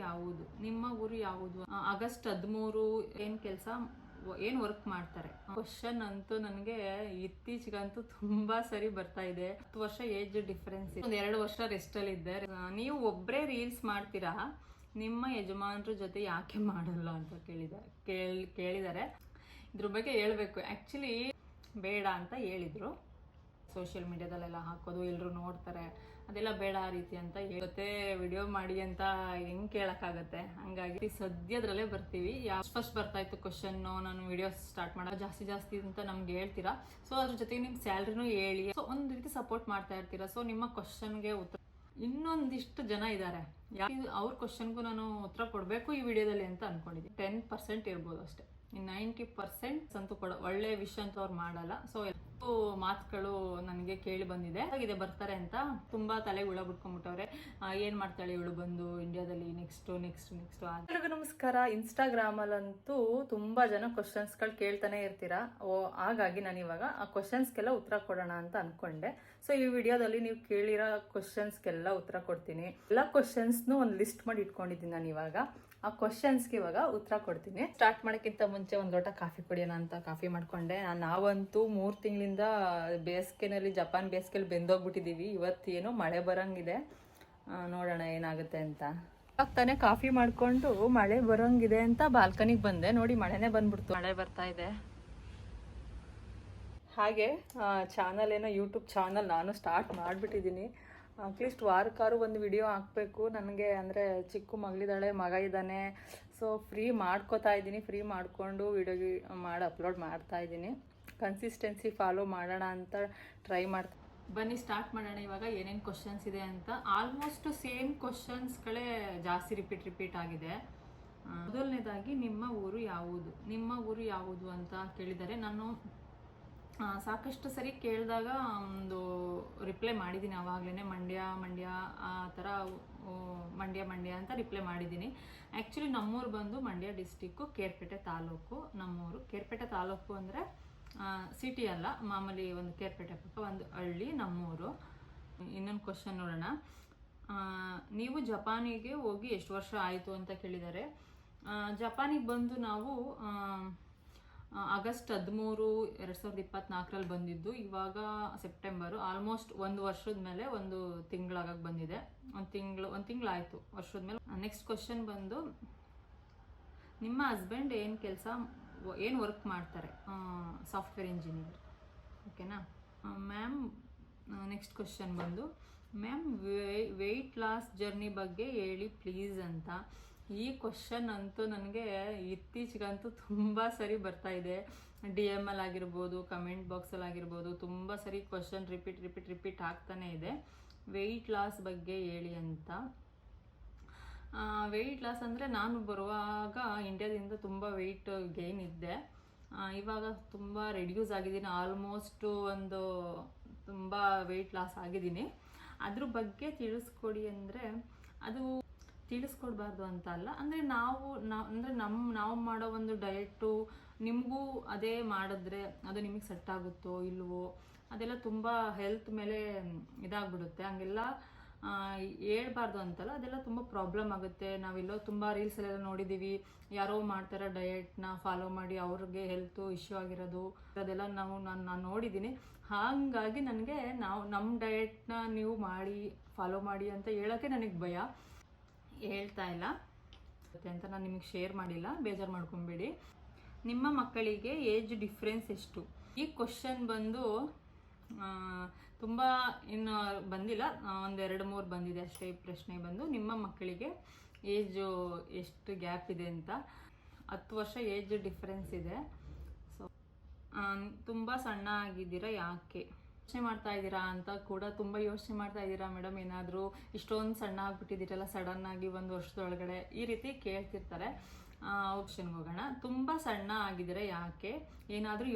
ಯಾವುದು ನಿಮ್ಮ ಊರು ಯಾವುದು? ಆಗಸ್ಟ್ 13 ಏನ್ ಕೆಲಸ ಏನ್ ವರ್ಕ್ ಮಾಡ್ತಾರೆ? ಕ್ವಶನ್ ಅಂತೂ ನನಗೆ ಇತ್ತೀಚೆಗಂತೂ ತುಂಬಾ ಸರಿ ಬರ್ತಾ ಇದೆ. 10 ವರ್ಷ ಏಜ್ ಡಿಫರೆನ್ಸ್ ಇದೆ, 2 ವರ್ಷ ರೆಸ್ಟ್ ಅಲ್ಲಿ ಇದ್ದೆ. ನೀವು ಒಬ್ರೇ ರೀಲ್ಸ್ ಮಾಡ್ತೀರಾ, ನಿಮ್ಮ ಯಜಮಾನ್ರ ಜೊತೆ ಯಾಕೆ ಮಾಡಲ್ಲ ಅಂತ ಕೇಳಿದ್ದಾರೆ. ಇದ್ರ ಬಗ್ಗೆ ಹೇಳ್ಬೇಕು. ಆಕ್ಚುಲಿ ಬೇಡ ಅಂತ ಹೇಳಿದ್ರು. ಸೋಷಿಯಲ್ ಮೀಡಿಯಾದಲ್ಲೆಲ್ಲ ಹಾಕೋದು ಎಲ್ಲರೂ ನೋಡ್ತಾರೆ, ಅದೆಲ್ಲ ಬೇಡ ಆ ರೀತಿ ಅಂತ ಜೊತೆ ವಿಡಿಯೋ ಮಾಡಿ ಅಂತ ಹೆಂಗ್ ಕೇಳಕ್ಕಾಗತ್ತೆ. ಹಂಗಾಗಿ ಸದ್ಯದ್ರಲ್ಲೇ ಬರ್ತೀವಿ. ಫಸ್ಟ್ ಬರ್ತಾ ಇತ್ತು ಕ್ವಶನ್, ನಾನು ವಿಡಿಯೋ ಸ್ಟಾರ್ಟ್ ಮಾಡೋದು ಜಾಸ್ತಿ ಅಂತ ನಮ್ಗೆ ಹೇಳ್ತೀರಾ. ಸೊ ಅದ್ರ ಜೊತೆಗೆ ನಿಮ್ ಸ್ಯಾಲ್ರಿನೂ ಹೇಳಿ, ಸೊ ಒಂದ್ ರೀತಿ ಸಪೋರ್ಟ್ ಮಾಡ್ತಾ ಇರ್ತೀರಾ. ಸೊ ನಿಮ್ಮ ಕ್ವಶನ್ಗೆ ಉತ್ತರ ಇನ್ನೊಂದಿಷ್ಟು ಜನ ಇದ್ದಾರೆ, ಅವ್ರ ಕ್ವಶನ್ಗೂ ನಾನು ಉತ್ತರ ಕೊಡ್ಬೇಕು ಈ ವಿಡಿಯೋದಲ್ಲಿ ಅಂತ ಅನ್ಕೊಂಡಿದ್ದೀನಿ. 10% ಇರ್ಬೋದು ಅಷ್ಟೇ, 90% ಅಂತೂ ಒಳ್ಳೆ ವಿಷಯ ಅಂತ ಅವ್ರು ಮಾಡಲ್ಲ. ಸೊ ಮಾತುಗಳು ನನಗೆ ಕೇಳಿ ಬಂದಿದೆ, ಬರ್ತಾರೆ ಅಂತ ತುಂಬಾ ತಲೆಗೆ ಹುಳ ಬಿಟ್ಕೊಂಡ್ಬಿಟ್ಟವ್ರೆ. ಏನ್ ಮಾಡ್ತಾಳೆ ಇವಳು ಬಂದು ಇಂಡಿಯಾದಲ್ಲಿ ನೆಕ್ಸ್ಟ್. ಎಲ್ಲರಿಗೂ ನಮಸ್ಕಾರ. ಇನ್ಸ್ಟಾಗ್ರಾಮ್ ಅಲ್ಲಂತೂ ತುಂಬಾ ಜನ ಕ್ವಶನ್ಸ್ಗಳು ಕೇಳ್ತಾನೆ ಇರ್ತೀರಾ. ಹಾಗಾಗಿ ನಾನು ಇವಾಗ ಆ ಕ್ವಶನ್ಸ್ಗೆಲ್ಲ ಉತ್ತರ ಕೊಡೋಣ ಅಂತ ಅನ್ಕೊಂಡೆ. ಸೊ ಈ ವಿಡಿಯೋದಲ್ಲಿ ನೀವು ಕೇಳಿರೋ ಕ್ವಶನ್ಸ್ಗೆಲ್ಲ ಉತ್ತರ ಕೊಡ್ತೀನಿ. ಎಲ್ಲ ಕ್ವಶನ್ಸ್ನು ಒಂದು ಲಿಸ್ಟ್ ಮಾಡಿ ಇಟ್ಕೊಂಡಿದ್ದೀನಿ ನಾನು. ಇವಾಗ ಆ ಕ್ವಶನ್ಸ್ಗೆ ಇವಾಗ ಉತ್ತರ ಕೊಡ್ತೀನಿ. ಸ್ಟಾರ್ಟ್ ಮಾಡೋಕ್ಕಿಂತ ಮುಂಚೆ ಒಂದು ಲೋಟ ಕಾಫಿ ಕುಡಿಯೋಣ ಅಂತ ಕಾಫಿ ಮಾಡ್ಕೊಂಡೆ. ನಾವಂತೂ 3 ತಿಂಗಳಿಂದ ಬೇಸಿಗೆನಲ್ಲಿ, ಜಪಾನ್ ಬೇಸಿಗೆಯಲ್ಲಿ ಬೆಂದೋಗ್ಬಿಟ್ಟಿದ್ದೀವಿ. ಇವತ್ತೇನೋ ಮಳೆ ಬರಂಗಿದೆ, ನೋಡೋಣ ಏನಾಗುತ್ತೆ ಅಂತ. ತಾನೇ ಕಾಫಿ ಮಾಡ್ಕೊಂಡು ಮಳೆ ಬರಂಗಿದೆ ಅಂತ ಬಾಲ್ಕನಿಗೆ ಬಂದೆ. ನೋಡಿ ಮಳೆನೇ ಬಂದ್ಬಿಡ್ತು, ಮಳೆ ಬರ್ತಾ ಇದೆ. ಹಾಗೆ ಚಾನಲ್ ಏನೋ ಯೂಟ್ಯೂಬ್ ಚಾನಲ್ ನಾನು ಸ್ಟಾರ್ಟ್ ಮಾಡಿಬಿಟ್ಟಿದ್ದೀನಿ. ಅಟ್ಲೀಸ್ಟ್ ವಾರಕ್ಕಾರು ಒಂದು ವಿಡಿಯೋ ಹಾಕಬೇಕು ನನಗೆ. ಅಂದರೆ ಚಿಕ್ಕ ಮಗಳಿದ್ದಾಳೆ, ಮಗ ಇದ್ದಾನೆ. ಸೊ ಫ್ರೀ ಮಾಡ್ಕೋತಾ ಇದ್ದೀನಿ. ಫ್ರೀ ಮಾಡಿಕೊಂಡು ವಿಡಿಯೋ ಮಾಡಿ ಅಪ್ಲೋಡ್ ಮಾಡ್ತಾ ಇದ್ದೀನಿ. ಕನ್ಸಿಸ್ಟೆನ್ಸಿ ಫಾಲೋ ಮಾಡೋಣ ಅಂತ ಟ್ರೈ ಮಾಡ್ತಾ. ಬನ್ನಿ ಸ್ಟಾರ್ಟ್ ಮಾಡೋಣ ಇವಾಗ. ಏನೇನು ಕ್ವಶನ್ಸ್ ಇದೆ ಅಂತ. ಆಲ್ಮೋಸ್ಟ್ ಸೇಮ್ ಕ್ವಶನ್ಸ್ಗಳೇ ಜಾಸ್ತಿ ರಿಪೀಟ್ ಆಗಿದೆ. ಮೊದಲನೇದಾಗಿ ನಿಮ್ಮ ಊರು ಯಾವುದು ಅಂತ ಕೇಳಿದ್ದಾರೆ. ನಾನು ಸಾಕಷ್ಟು ಸರಿ ಕೇಳಿದಾಗ ಒಂದು ರಿಪ್ಲೈ ಮಾಡಿದ್ದೀನಿ. ಆವಾಗಲೇ ಮಂಡ್ಯ ಆ ಥರ ಮಂಡ್ಯ ಅಂತ ರಿಪ್ಲೈ ಮಾಡಿದ್ದೀನಿ. ಆ್ಯಕ್ಚುಲಿ ನಮ್ಮೂರು ಬಂದು ಮಂಡ್ಯ ಡಿಸ್ಟಿಕ್ಕು, ಕೇರ್ಪೇಟೆ ತಾಲೂಕು ನಮ್ಮೂರು. ಕೇರ್ಪೇಟೆ ತಾಲೂಕು ಅಂದರೆ ಸಿಟಿ ಅಲ್ಲ, ಮಾಮೂಲಿ ಒಂದು ಕೇರ್ಪೇಟೆ ಪಕ್ಕ ಒಂದು ಹಳ್ಳಿ ನಮ್ಮೂರು. ಇನ್ನೊಂದು ಕ್ವಶನ್ ನೋಡೋಣ. ನೀವು ಜಪಾನಿಗೆ ಹೋಗಿ ಎಷ್ಟು ವರ್ಷ ಆಯಿತು ಅಂತ ಕೇಳಿದ್ದಾರೆ. ಜಪಾನಿಗೆ ಬಂದು ನಾವು ಆಗಸ್ಟ್ 13, 2024 ಬಂದಿದ್ದು. ಇವಾಗ ಸೆಪ್ಟೆಂಬರು. ಆಲ್ಮೋಸ್ಟ್ 1 ವರ್ಷದ ಮೇಲೆ 1 ತಿಂಗಳಾಗಕ್ಕೆ ಬಂದಿದೆ. ಒಂದು ತಿಂಗಳಾಯಿತು ವರ್ಷದ ಮೇಲೆ. ನೆಕ್ಸ್ಟ್ ಕ್ವಶನ್ ಬಂದು, ನಿಮ್ಮ ಹಸ್ಬೆಂಡ್ ಏನು ವರ್ಕ್ ಮಾಡ್ತಾರೆ? Software engineer. ಓಕೆನಾ ಮ್ಯಾಮ್. ನೆಕ್ಸ್ಟ್ ಕ್ವಶನ್ ಬಂದು, ಮ್ಯಾಮ್ ವೆಯ್ಟ್ ಲಾಸ್ ಜರ್ನಿ ಬಗ್ಗೆ ಹೇಳಿ ಪ್ಲೀಸ್ ಅಂತ. ಈ ಕ್ವಶನ್ ಅಂತೂ ನನಗೆ ಇತ್ತೀಚೆಗಂತೂ ತುಂಬ ಸರಿ ಬರ್ತಾ ಇದೆ. DM ಅಲ್ಲಿ ಆಗಿರ್ಬೋದು, ಕಮೆಂಟ್ ಬಾಕ್ಸಲ್ಲಿ ಆಗಿರ್ಬೋದು, ತುಂಬ ಸರಿ ಕ್ವಶನ್ ರಿಪೀಟ್ ಆಗ್ತಾನೆ ಇದೆ. ವೆಯ್ಟ್ ಲಾಸ್ ಬಗ್ಗೆ ಹೇಳಿ ಅಂತ. ವೆಯ್ಟ್ ಲಾಸ್ ಅಂದರೆ ನಾನು ಬರುವಾಗ ಇಂಡಿಯಾದಿಂದ ತುಂಬ ವೆಯ್ಟ್ ಗೇನ್ ಇದ್ದೆ. ಇವಾಗ ತುಂಬ ರೆಡ್ಯೂಸ್ ಆಗಿದ್ದೀನಿ. ಆಲ್ಮೋಸ್ಟ್ ಒಂದು ತುಂಬ ವೆಯ್ಟ್ ಲಾಸ್ ಆಗಿದ್ದೀನಿ. ಅದ್ರ ಬಗ್ಗೆ ತಿಳಿಸ್ಕೊಡಿ ಅಂದರೆ, ಅದು ತಿಳಿಸ್ಕೊಡ್ಬಾರ್ದು ಅಂತ ಅಲ್ಲ. ಅಂದರೆ ನಾವು ಮಾಡೋ ಒಂದು ಡಯಟು ನಿಮಗೂ ಅದೇ ಮಾಡಿದ್ರೆ ಅದು ನಿಮಗೆ ಸೆಟ್ ಆಗುತ್ತೋ ಇಲ್ವೋ, ಅದೆಲ್ಲ ತುಂಬ ಹೆಲ್ತ್ ಮೇಲೆ ಇದಾಗ್ಬಿಡುತ್ತೆ. ಹಂಗೆಲ್ಲ ಹೇಳ್ಬಾರ್ದು ಅಂತಲ್ಲ, ಅದೆಲ್ಲ ತುಂಬ ಪ್ರಾಬ್ಲಮ್ ಆಗುತ್ತೆ. ನಾವೆಲ್ಲೋ ತುಂಬ ರೀಲ್ಸಲ್ಲೆಲ್ಲ ನೋಡಿದ್ದೀವಿ, ಯಾರೋ ಮಾಡ್ತಾರೆ ಡಯಟ್ನ ಫಾಲೋ ಮಾಡಿ ಅವ್ರಿಗೆ ಹೆಲ್ತು ಇಶ್ಯೂ ಆಗಿರೋದು. ಅದೆಲ್ಲ ನಾನು ನೋಡಿದ್ದೀನಿ. ಹಾಗಾಗಿ ನನಗೆ ನಮ್ಮ ಡಯಟ್ನ ನೀವು ಫಾಲೋ ಮಾಡಿ ಅಂತ ಹೇಳೋಕ್ಕೆ ನನಗೆ ಭಯ. ಹೇಳ್ತಾ ಇಲ್ಲ ಅಂತ ನಾನು ನಿಮಗೆ ಶೇರ್ ಮಾಡಿಲ್ಲ, ಬೇಜಾರು ಮಾಡ್ಕೊಬೇಡಿ. ನಿಮ್ಮ ಮಕ್ಕಳಿಗೆ ಏಜ್ ಡಿಫ್ರೆನ್ಸ್ ಎಷ್ಟು? ಈ ಕ್ವಶನ್ ಬಂದು ತುಂಬ ಇನ್ನು ಬಂದಿಲ್ಲ, 1-2-3 ಬಂದಿದೆ ಅಷ್ಟೇ. ಈ ಪ್ರಶ್ನೆ ಬಂದು, ನಿಮ್ಮ ಮಕ್ಕಳಿಗೆ ಏಜು ಎಷ್ಟು ಗ್ಯಾಪ್ ಇದೆ ಅಂತ. 10 ವರ್ಷ ಏಜ್ ಡಿಫ್ರೆನ್ಸ್ ಇದೆ. ಸೊ ತುಂಬ ಸಣ್ಣ ಆಗಿದ್ದೀರಾ ಯಾಕೆ? ಯೋಚನೆ ಮಾಡ್ತಾ ಇದ್ದೀರಾ ಅಂತ ಕೂಡ ತುಂಬ ಯೋಚನೆ ಮಾಡ್ತಾ ಇದ್ದೀರಾ ಮೇಡಮ್. ಏನಾದರೂ ಇಷ್ಟೊಂದು ಸಣ್ಣ ಆಗ್ಬಿಟ್ಟಿದ್ದೀರಲ್ಲ ಸಡನ್ ಆಗಿ 1 ವರ್ಷದೊಳಗಡೆ, ಈ ರೀತಿ ಕೇಳ್ತಿರ್ತಾರೆ. ಆಪ್ಷನ್ಗೆ ಹೋಗೋಣ. ತುಂಬ ಸಣ್ಣ ಆಗಿದ್ದೀರಾ ಯಾಕೆ? ಏನಾದರೂ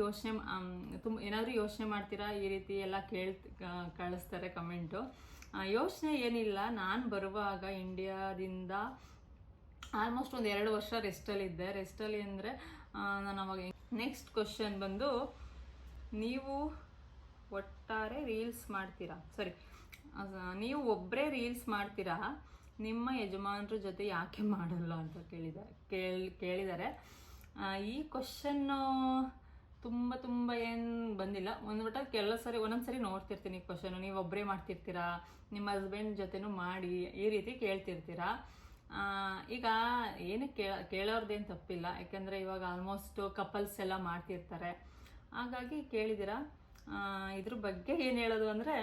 ಯೋಚನೆ ಮಾಡ್ತೀರಾ? ಈ ರೀತಿ ಎಲ್ಲ ಕಳಿಸ್ತಾರೆ ಕಮೆಂಟು. ಯೋಚನೆ ಏನಿಲ್ಲ. ನಾನು ಬರುವಾಗ ಇಂಡಿಯಾದಿಂದ ಆಲ್ಮೋಸ್ಟ್ 1-2 ವರ್ಷ ರೆಸ್ಟಲ್ಲಿದ್ದೆ. ರೆಸ್ಟಲ್ಲಿ ಅಂದರೆ ನಾನು ಅವಾಗ. ನೆಕ್ಸ್ಟ್ ಕ್ವಶನ್ ಬಂದು, ನೀವು ಒಟ್ಟಾರೆ ರೀಲ್ಸ್ ಮಾಡ್ತೀರಾ? ನೀವು ಒಬ್ಬರೇ ರೀಲ್ಸ್ ಮಾಡ್ತೀರಾ, ನಿಮ್ಮ ಯಜಮಾನರ ಜೊತೆ ಯಾಕೆ ಮಾಡಲ್ಲ ಅಂತ ಕೇಳಿದ್ದಾರೆ. ಈ ಕ್ವಶನ್ನು ತುಂಬ ಏನು ಬಂದಿಲ್ಲ. ಒಂದೊಂದು ಸರಿ ನೋಡ್ತಿರ್ತೀನಿ ಈ ಕ್ವಶನ್ನು. ನೀವು ಒಬ್ಬರೇ ಮಾಡ್ತಿರ್ತೀರಾ, ನಿಮ್ಮ ಹಸ್ಬೆಂಡ್ ಜೊತೆನೂ ಮಾಡಿ, ಈ ರೀತಿ ಕೇಳ್ತಿರ್ತೀರಾ. ಈಗ ಏನು ಕೇಳೋರ್ದೇನು ತಪ್ಪಿಲ್ಲ, ಯಾಕೆಂದರೆ ಇವಾಗ ಆಲ್ಮೋಸ್ಟ್ ಕಪಲ್ಸ್ ಎಲ್ಲ ಮಾಡ್ತಿರ್ತಾರೆ, ಹಾಗಾಗಿ ಕೇಳಿದ್ದೀರಾ. ಇದ್ರ ಬಗ್ಗೆ ಏನು ಹೇಳೋದು ಅಂದರೆ,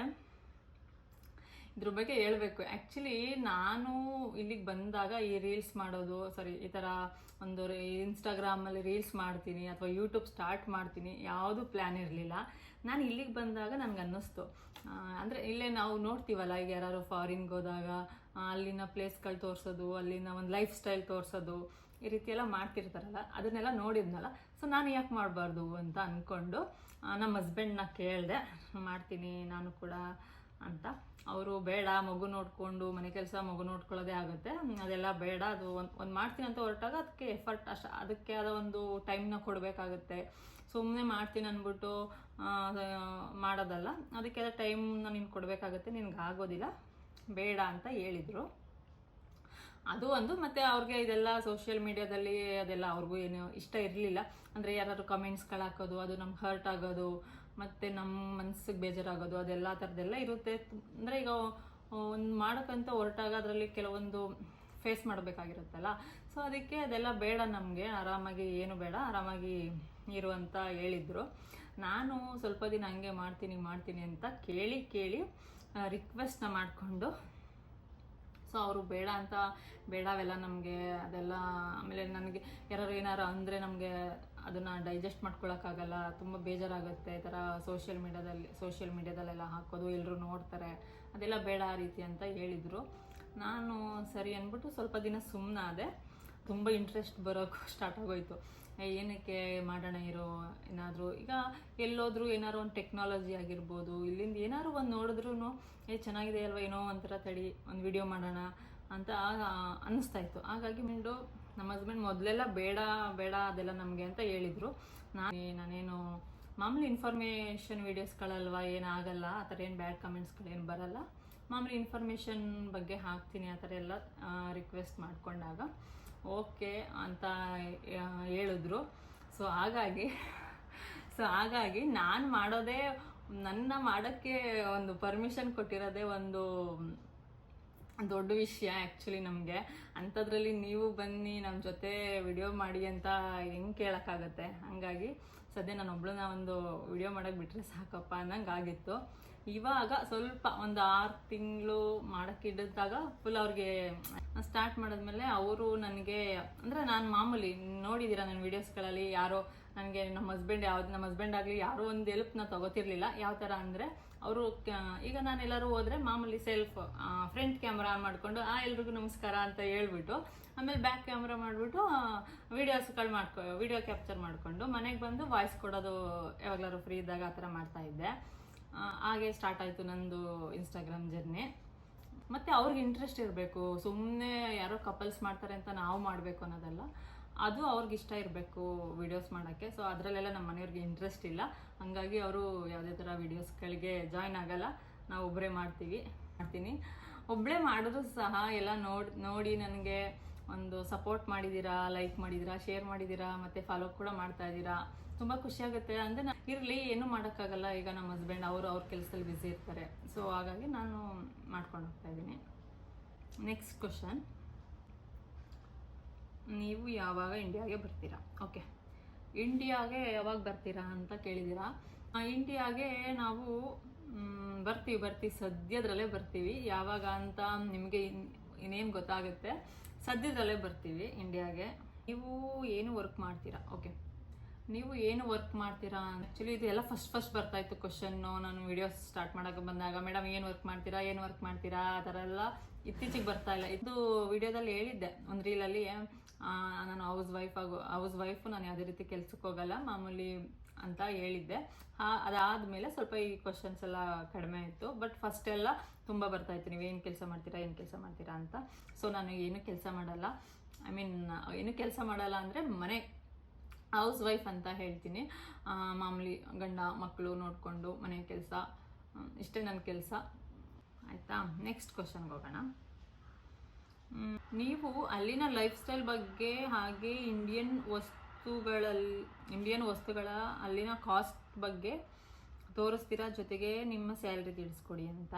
ಇದ್ರ ಬಗ್ಗೆ ಹೇಳಬೇಕು. ಆ್ಯಕ್ಚುಲಿ ನಾನು ಇಲ್ಲಿಗೆ ಬಂದಾಗ ಈ ರೀಲ್ಸ್ ಮಾಡೋದು, ಈ ಥರ ಒಂದು ಇನ್ಸ್ಟಾಗ್ರಾಮಲ್ಲಿ ರೀಲ್ಸ್ ಮಾಡ್ತೀನಿ ಅಥವಾ ಯೂಟ್ಯೂಬ್ ಸ್ಟಾರ್ಟ್ ಮಾಡ್ತೀನಿ, ಯಾವುದೂ ಪ್ಲ್ಯಾನ್ ಇರಲಿಲ್ಲ. ನಾನು ಇಲ್ಲಿಗೆ ಬಂದಾಗ ನನಗೆ ಅನ್ನಿಸ್ತು, ಅಂದರೆ ಇಲ್ಲೇ ನಾವು ನೋಡ್ತೀವಲ್ಲ, ಈಗ ಯಾರು ಫಾರಿನ್ಗೆ ಹೋದಾಗ ಅಲ್ಲಿನ ಪ್ಲೇಸ್ಗಳು ತೋರಿಸೋದು, ಅಲ್ಲಿನ ಒಂದು ಲೈಫ್ ಸ್ಟೈಲ್ ತೋರಿಸೋದು, ಈ ರೀತಿ ಎಲ್ಲ ಮಾಡ್ತಿರ್ತಾರಲ್ಲ, ಅದನ್ನೆಲ್ಲ ನೋಡಿದ್ನಲ್ಲ. ಸೊ ನಾನು ಯಾಕೆ ಮಾಡಬಾರ್ದು ಅಂತ ಅಂದ್ಕೊಂಡು ನಮ್ಮ ಹಸ್ಬೆಂಡ್ನ ಕೇಳಿದೆ, ಮಾಡ್ತೀನಿ ನಾನು ಕೂಡ ಅಂತ. ಅವರು ಬೇಡ, ಮಗು ನೋಡಿಕೊಂಡು ಮನೆ ಕೆಲಸ ಮಗು ನೋಡ್ಕೊಳ್ಳೋದೇ ಆಗುತ್ತೆ, ಅದೆಲ್ಲ ಬೇಡ, ಅದು ಒಂದು ಮಾಡ್ತೀನಿ ಅಂತ ಹೊರಟಾಗ ಅದಕ್ಕೆ ಎಫರ್ಟ್ ಅದಕ್ಕೆ ಆದ ಒಂದು ಟೈಮ್ನ ಕೊಡಬೇಕಾಗುತ್ತೆ. ಸುಮ್ಮನೆ ಮಾಡ್ತೀನಿ ಅಂದ್ಬಿಟ್ಟು ಮಾಡೋದಲ್ಲ, ಅದಕ್ಕೆಲ್ಲ ಟೈಮ್ನ ನೀನು ಕೊಡಬೇಕಾಗುತ್ತೆ, ನಿನ್ಗೆ ಆಗೋದಿಲ್ಲ, ಬೇಡ ಅಂತ ಹೇಳಿದರು. ಅದು ಒಂದು. ಮತ್ತು ಅವ್ರಿಗೆ ಇದೆಲ್ಲ ಸೋಷಿಯಲ್ ಮೀಡಿಯಾದಲ್ಲಿ ಅದೆಲ್ಲ ಅವ್ರಿಗೂ ಏನು ಇಷ್ಟ ಇರಲಿಲ್ಲ. ಅಂದರೆ ಯಾರಾದ್ರು ಕಮೆಂಟ್ಸ್ಗಳು ಹಾಕೋದು, ಅದು ನಮ್ಗೆ ಹರ್ಟ್ ಆಗೋದು, ಮತ್ತು ನಮ್ಮ ಮನಸ್ಸಿಗೆ ಬೇಜಾರಾಗೋದು, ಅದೆಲ್ಲ ಥರದ್ದೆಲ್ಲ ಇರುತ್ತೆ. ಅಂದರೆ ಈಗ ಒಂದು ಮಾಡೋಕ್ಕಂತ ಹೊರಟಾಗ ಅದರಲ್ಲಿ ಕೆಲವೊಂದು ಫೇಸ್ ಮಾಡಬೇಕಾಗಿರುತ್ತಲ್ಲ. ಸೊ ಅದಕ್ಕೆ ಅದೆಲ್ಲ ಬೇಡ, ನಮಗೆ ಆರಾಮಾಗಿ ಏನು ಬೇಡ, ಆರಾಮಾಗಿ ಇರು ಅಂತ ಹೇಳಿದರು. ನಾನು ಸ್ವಲ್ಪ ದಿನ ಹಂಗೆ ಮಾಡ್ತೀನಿ ಅಂತ ಕೇಳಿ ರಿಕ್ವೆಸ್ಟ್ನ ಮಾಡಿಕೊಂಡು, ಸೊ ಅವರು ಬೇಡ ಅಂತ, ಬೇಡವೆಲ್ಲ ನಮಗೆ ಅದೆಲ್ಲ. ಆಮೇಲೆ ನನಗೆ ಏನಾರು ಅಂದರೆ ನಮಗೆ ಅದನ್ನು ಡೈಜೆಸ್ಟ್ ಮಾಡ್ಕೊಳಕ್ಕಾಗಲ್ಲ, ತುಂಬ ಬೇಜಾರಾಗುತ್ತೆ. ಈ ಥರ ಸೋಷಿಯಲ್ ಮೀಡ್ಯಾದಲ್ಲೆಲ್ಲ ಹಾಕೋದು, ಎಲ್ಲರೂ ನೋಡ್ತಾರೆ, ಅದೆಲ್ಲ ಬೇಡ ಆ ರೀತಿ ಅಂತ ಹೇಳಿದರು. ನಾನು ಸರಿ ಅಂದ್ಬಿಟ್ಟು ಸ್ವಲ್ಪ ದಿನ ಸುಮ್ಮನಾದೆ. ತುಂಬ ಇಂಟ್ರೆಸ್ಟ್ ಬರೋಕ್ಕೂ ಸ್ಟಾರ್ಟ್ ಆಗೋಯ್ತು. ಏನಕ್ಕೆ ಮಾಡೋಣ ಇರೋ, ಏನಾದರೂ ಈಗ ಎಲ್ಲೋದ್ರೂ ಏನಾದ್ರು ಒಂದು ಟೆಕ್ನಾಲಜಿ ಆಗಿರ್ಬೋದು, ಇಲ್ಲಿಂದ ಏನಾದ್ರು ಒಂದು ನೋಡಿದ್ರೂ ಚೆನ್ನಾಗಿದೆ ಅಲ್ವಾ, ಏನೋ ಒಂಥರ ತಡಿ ಒಂದು ವಿಡಿಯೋ ಮಾಡೋಣ ಅಂತ ಅನ್ನಿಸ್ತಾಯಿತ್ತು. ಹಾಗಾಗಿ ನಮ್ಮ ಹಸ್ಬೆಂಡ್ ಮೊದಲೆಲ್ಲ ಬೇಡ ಅದೆಲ್ಲ ನಮಗೆ ಅಂತ ಹೇಳಿದರು. ನಾನೇನು ಮಾಮೂಲಿ ಇನ್ಫಾರ್ಮೇಷನ್ ವೀಡಿಯೋಸ್ಗಳಲ್ವ, ಏನಾಗಲ್ಲ, ಆ ಥರ ಏನು ಬ್ಯಾಡ್ ಕಮೆಂಟ್ಸ್ಗಳೇನು ಬರಲ್ಲ, ಮಾಮೂಲಿ ಇನ್ಫಾರ್ಮೇಷನ್ ಬಗ್ಗೆ ಹಾಕ್ತೀನಿ ಆ ಥರ ಎಲ್ಲ ರಿಕ್ವೆಸ್ಟ್ ಮಾಡಿಕೊಂಡಾಗ ಓಕೆ ಅಂತ ಹೇಳಿದ್ರು. ಸೊ ಹಾಗಾಗಿ ನಾನು ಮಾಡೋದೇ, ನನ್ನ ಮಾಡೋಕ್ಕೆ ಒಂದು ಪರ್ಮಿಷನ್ ಕೊಟ್ಟಿರೋದೇ ಒಂದು ದೊಡ್ಡ ವಿಷಯ ಆ್ಯಕ್ಚುಲಿ ನಮಗೆ. ಅಂಥದ್ರಲ್ಲಿ ನೀವು ಬನ್ನಿ ನಮ್ಮ ಜೊತೆ ವಿಡಿಯೋ ಮಾಡಿ ಅಂತ ಹೆಂಗೆ ಕೇಳೋಕ್ಕಾಗತ್ತೆ. ಹಾಗಾಗಿ ಸದ್ಯ ನಾನು ಒಬ್ಬಳನ್ನ ಒಂದು ವಿಡಿಯೋ ಮಾಡೋಕ್ಕೆ ಬಿಟ್ಟರೆ ಸಾಕಪ್ಪ ಅನ್ನಂಗೆ ಆಗಿತ್ತು. ಇವಾಗ ಸ್ವಲ್ಪ ಒಂದು 6 ತಿಂಗಳು ಮಾಡೋಕ್ಕಿದ್ದಾಗ ಫುಲ್ ಅವ್ರಿಗೆ ಸ್ಟಾರ್ಟ್ ಮಾಡಿದ್ಮೇಲೆ ಅವರು ನನಗೆ, ಅಂದರೆ ನಾನು ಮಾಮೂಲಿ ನೋಡಿದ್ದೀರಾ ನನ್ನ ವೀಡಿಯೋಸ್ಗಳಲ್ಲಿ, ಯಾರೋ ನನಗೆ ನಮ್ಮ ಹಸ್ಬೆಂಡ್ ಆಗಲಿ ಯಾರೋ ಒಂದು ಹೆಲ್ಪ್ನ ತೊಗೋತಿರ್ಲಿಲ್ಲ. ಯಾವ ಥರ ಅಂದರೆ, ಅವರು ಈಗ ನಾನು ಎಲ್ಲರೂ ಹೋದರೆ ಮಾಮೂಲಿ ಫ್ರಂಟ್ ಕ್ಯಾಮ್ರಾ ಆನ್ ಮಾಡಿಕೊಂಡು ಎಲ್ರಿಗೂ ನಮಸ್ಕಾರ ಅಂತ ಹೇಳ್ಬಿಟ್ಟು, ಆಮೇಲೆ ಬ್ಯಾಕ್ ಕ್ಯಾಮ್ರಾ ಮಾಡಿಬಿಟ್ಟು ವಿಡಿಯೋ ಕ್ಯಾಪ್ಚರ್ ಮಾಡಿಕೊಂಡು ಮನೆಗೆ ಬಂದು ವಾಯ್ಸ್ ಕೊಡೋದು, ಯಾವಾಗಲಾದ್ರು ಫ್ರೀ ಇದ್ದಾಗ ಆ ಥರ ಮಾಡ್ತಾಯಿದ್ದೆ. ಹಾಗೆ ಸ್ಟಾರ್ಟ್ ಆಯಿತು ನಂದು ಇನ್ಸ್ಟಾಗ್ರಾಮ್ ಜರ್ನಿ. ಮತ್ತು ಅವ್ರಿಗೆ ಇಂಟ್ರೆಸ್ಟ್ ಇರಬೇಕು, ಸುಮ್ಮನೆ ಯಾರೋ ಕಪಲ್ಸ್ ಮಾಡ್ತಾರೆ ಅಂತ ನಾವು ಮಾಡಬೇಕು ಅನ್ನೋದಲ್ಲ, ಅದು ಅವ್ರಿಗೆ ಇಷ್ಟ ಇರಬೇಕು ವಿಡಿಯೋಸ್ ಮಾಡೋಕ್ಕೆ. ಸೊ ಅದರಲ್ಲೆಲ್ಲ ನಮ್ಮ ಮನೆಯವ್ರಿಗೆ ಇಂಟ್ರೆಸ್ಟ್ ಇಲ್ಲ, ಹಾಗಾಗಿ ಅವರು ಯಾವುದೇ ಥರ ವೀಡಿಯೋಸ್ಗಳಿಗೆ ಜಾಯ್ನ್ ಆಗಲ್ಲ. ನಾವು ಒಬ್ಬರೇ ಮಾಡ್ತೀನಿ. ಒಬ್ಬಳೇ ಮಾಡಿದ್ರು ಸಹ ಎಲ್ಲ ನೋಡಿ ನನಗೆ ಒಂದು ಸಪೋರ್ಟ್ ಮಾಡಿದ್ದೀರಾ, ಲೈಕ್ ಮಾಡಿದ್ದೀರಾ, ಶೇರ್ ಮಾಡಿದ್ದೀರಾ, ಮತ್ತು ಫಾಲೋ ಕೂಡ ಮಾಡ್ತಾ ಇದ್ದೀರಾ. ತುಂಬ ಖುಷಿಯಾಗುತ್ತೆ. ಅಂದರೆ ಇರಲಿ, ಏನೂ ಮಾಡೋಕ್ಕಾಗಲ್ಲ, ಈಗ ನಮ್ಮ ಹಸ್ಬೆಂಡ್ ಅವ್ರ ಕೆಲಸದಲ್ಲಿ ಬ್ಯುಸಿ ಇರ್ತಾರೆ. ಸೊ ಹಾಗಾಗಿ ನಾನು ಮಾಡ್ಕೊಂಡು ಹೋಗ್ತಾಯಿದ್ದೀನಿ. ನೆಕ್ಸ್ಟ್ ಕ್ವಶನ್, ನೀವು ಯಾವಾಗ ಇಂಡಿಯಾಗೆ ಬರ್ತೀರಾ? ಓಕೆ, ಇಂಡಿಯಾಗೆ ಯಾವಾಗ ಬರ್ತೀರಾ ಅಂತ ಕೇಳಿದ್ದೀರಾ. ಇಂಡಿಯಾಗೆ ನಾವು ಬರ್ತೀವಿ, ಸದ್ಯದರಲ್ಲೇ ಬರ್ತೀವಿ. ಯಾವಾಗ ಅಂತ ನಿಮಗೆ ಇನ್ನೇನು ಗೊತ್ತಾಗುತ್ತೆ, ಸದ್ಯದಲ್ಲೇ ಬರ್ತೀವಿ ಇಂಡಿಯಾಗೆ. ನೀವು ಏನು ವರ್ಕ್ ಮಾಡ್ತೀರಾ? ಓಕೆ, ನೀವು ಏನು ವರ್ಕ್ ಮಾಡ್ತೀರಾ? ಆ್ಯಕ್ಚುಲಿ ಇದೆಲ್ಲ ಫಸ್ಟ್ ಬರ್ತಾಯಿತ್ತು ಕ್ವಶನ್ನು. ನಾನು ವಿಡಿಯೋಸ್ ಸ್ಟಾರ್ಟ್ ಮಾಡೋಕ್ಕೆ ಬಂದಾಗ, ಮೇಡಮ್ ಏನು ವರ್ಕ್ ಮಾಡ್ತೀರಾ ಆ ಥರ ಎಲ್ಲ ಇತ್ತೀಚೆಗೆ ಬರ್ತಾ ಇಲ್ಲ. ಇದು ವಿಡಿಯೋದಲ್ಲಿ ಹೇಳಿದ್ದೆ ಒಂದು ರೀಲಲ್ಲಿ, ನಾನು ಹೌಸ್ ವೈಫು, ನಾನು ಯಾವುದೇ ರೀತಿ ಕೆಲ್ಸಕ್ಕೆ ಹೋಗಲ್ಲ, ಮಾಮೂಲಿ ಅಂತ ಹೇಳಿದ್ದೆ. ಅದಾದಮೇಲೆ ಸ್ವಲ್ಪ ಈ ಕ್ವಶನ್ಸ್ ಎಲ್ಲ ಕಡಿಮೆ ಇತ್ತು. ಬಟ್ ಫಸ್ಟೆಲ್ಲ ತುಂಬ ಬರ್ತಾಯಿತ್ತು, ನೀವು ಏನು ಕೆಲಸ ಮಾಡ್ತೀರಾ ಅಂತ. ಸೊ ನಾನು ಏನು ಕೆಲಸ ಮಾಡಲ್ಲ, ಏನು ಕೆಲಸ ಮಾಡಲ್ಲ ಅಂದರೆ ಮನೆ ಹೌಸ್ ವೈಫ್ ಅಂತ ಹೇಳ್ತೀನಿ. ಮಾಮೂಲಿ ಗಂಡ ಮಕ್ಕಳು ನೋಡಿಕೊಂಡು ಮನೆ ಕೆಲಸ, ಇಷ್ಟೇ ನನ್ನ ಕೆಲಸ. ಆಯಿತಾ? ನೆಕ್ಸ್ಟ್ ಕ್ವಶನ್ಗೆ ಹೋಗೋಣ. ನೀವು ಅಲ್ಲಿನ ಲೈಫ್ ಸ್ಟೈಲ್ ಬಗ್ಗೆ ಹಾಗೆ ಇಂಡಿಯನ್ ವಸ್ತುಗಳ ಅಲ್ಲಿನ ಕಾಸ್ಟ್ ಬಗ್ಗೆ ತೋರಿಸ್ತೀರಾ, ಜೊತೆಗೆ ನಿಮ್ಮ ಸ್ಯಾಲ್ರಿ ತಿಳಿಸ್ಕೊಡಿ ಅಂತ.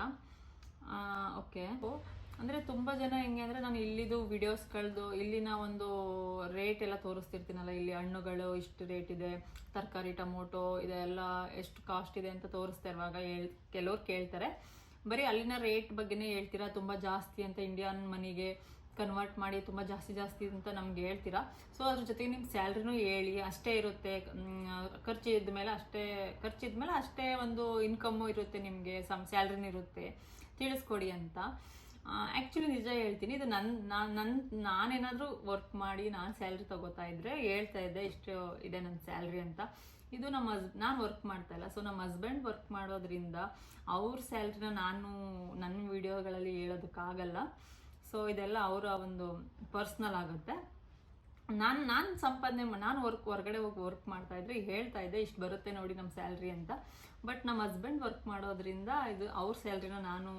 ಓಕೆ, ಅಂದರೆ ತುಂಬ ಜನ ಹೆಂಗೆ ಅಂದರೆ ನಾನು ಇಲ್ಲಿದು ವಿಡಿಯೋಸ್ಗಳದ್ದು ಇಲ್ಲಿನ ಒಂದು ರೇಟ್ ಎಲ್ಲ ತೋರಿಸ್ತಿರ್ತೀನಲ್ಲ, ಇಲ್ಲಿ ಹಣ್ಣುಗಳು ಇಷ್ಟು ರೇಟ್ ಇದೆ, ತರಕಾರಿ ಟೊಮೊಟೊ ಇದೆಲ್ಲ ಎಷ್ಟು ಕಾಸ್ಟ್ ಇದೆ ಅಂತ ತೋರಿಸ್ತಾ ಇರುವಾಗ ಕೆಲವ್ರು ಕೇಳ್ತಾರೆ, ಬರೀ ಅಲ್ಲಿನ ರೇಟ್ ಬಗ್ಗೆನೇ ಹೇಳ್ತೀರಾ, ತುಂಬ ಜಾಸ್ತಿ ಅಂತ ಇಂಡಿಯನ್ ಮನಿಗೆ ಕನ್ವರ್ಟ್ ಮಾಡಿ ತುಂಬ ಜಾಸ್ತಿ ಅಂತ ನಮ್ಗೆ ಹೇಳ್ತೀರಾ. ಸೊ ಅದ್ರ ಜೊತೆಗೆ ನಿಮ್ಮ ಸ್ಯಾಲ್ರಿನೂ ಹೇಳಿ, ಅಷ್ಟೇ ಇರುತ್ತೆ, ಖರ್ಚಿದ್ಮೇಲೆ ಅಷ್ಟೇ ಒಂದು ಇನ್ಕಮ್ಮು ಇರುತ್ತೆ, ನಿಮಗೆ ಸ್ಯಾಲ್ರಿನೂ ಇರುತ್ತೆ, ತಿಳಿಸ್ಕೊಡಿ ಅಂತ. ಆ್ಯಕ್ಚುಲಿ ನಿಜ ಹೇಳ್ತೀನಿ, ಇದು ನಾನೇನಾದರೂ ವರ್ಕ್ ಮಾಡಿ ನಾನು ಸ್ಯಾಲ್ರಿ ತಗೋತಾ ಇದ್ರೆ ಹೇಳ್ತಾ ಇದ್ದೆ ಇಷ್ಟು ಇದೆ ನನ್ನ ಸ್ಯಾಲ್ರಿ ಅಂತ. ಇದು ನಾನು ವರ್ಕ್ ಮಾಡ್ತಾ ಇಲ್ಲ, ಸೊ ನಮ್ಮ ಹಸ್ಬೆಂಡ್ ವರ್ಕ್ ಮಾಡೋದ್ರಿಂದ ಅವ್ರ ಸ್ಯಾಲ್ರಿನ ನಾನು ನನ್ನ ವಿಡಿಯೋಗಳಲ್ಲಿ ಹೇಳೋದಕ್ಕಾಗಲ್ಲ. ಸೊ ಇದೆಲ್ಲ ಅವರ ಒಂದು ಪರ್ಸ್ನಲ್ ಆಗುತ್ತೆ. ನಾನು ಸಂಪಾದನೆ ನಾನು ಹೊರಗಡೆ ಹೋಗಿ ವರ್ಕ್ ಮಾಡ್ತಾ ಇದ್ರೆ ಹೇಳ್ತಾ ಇದ್ದೆ ಇಷ್ಟು ಬರುತ್ತೆ ನೋಡಿ ನಮ್ಮ ಸ್ಯಾಲ್ರಿ ಅಂತ. ಬಟ್ ನಮ್ಮ ಹಸ್ಬೆಂಡ್ ವರ್ಕ್ ಮಾಡೋದ್ರಿಂದ ಇದು ಅವ್ರ ಸ್ಯಾಲ್ರಿನ ನಾನು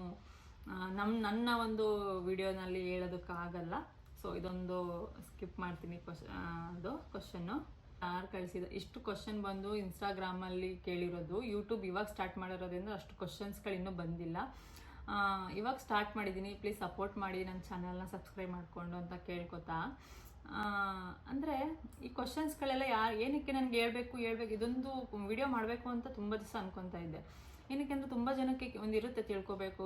ನನ್ನ ಒಂದು ವಿಡಿಯೋನಲ್ಲಿ ಹೇಳೋದಕ್ಕಾಗಲ್ಲ. ಸೊ ಇದೊಂದು ಸ್ಕಿಪ್ ಮಾಡ್ತೀನಿ. ಕ್ವಶನ್ನು ಯಾರು ಕಳಿಸಿದ ಇಷ್ಟು ಕ್ವಶನ್ ಬಂದು ಇನ್ಸ್ಟಾಗ್ರಾಮಲ್ಲಿ ಕೇಳಿರೋದು, ಯೂಟ್ಯೂಬ್ ಇವಾಗ ಸ್ಟಾರ್ಟ್ ಮಾಡಿರೋದ್ರಿಂದ ಅಷ್ಟು ಕ್ವಶನ್ಸ್ಗಳು ಇನ್ನೂ ಬಂದಿಲ್ಲ. ಇವಾಗ ಸ್ಟಾರ್ಟ್ ಮಾಡಿದ್ದೀನಿ, ಪ್ಲೀಸ್ ಸಪೋರ್ಟ್ ಮಾಡಿ ನನ್ನ ಚಾನಲ್ನ ಸಬ್ಸ್ಕ್ರೈಬ್ ಮಾಡಿಕೊಂಡು ಅಂತ ಕೇಳ್ಕೊತಾ. ಅಂದರೆ ಈ ಕ್ವಶನ್ಸ್ಗಳೆಲ್ಲ ಏನಕ್ಕೆ ನನಗೆ ಹೇಳ್ಬೇಕು ಇದೊಂದು ವಿಡಿಯೋ ಮಾಡಬೇಕು ಅಂತ ತುಂಬ ದಿವಸ ಅನ್ಕೊತಾ ಇದ್ದೆ. ಏನಕ್ಕೆ ಅಂದರೆ ತುಂಬ ಜನಕ್ಕೆ ಒಂದು ಇರುತ್ತೆ ತಿಳ್ಕೊಬೇಕು,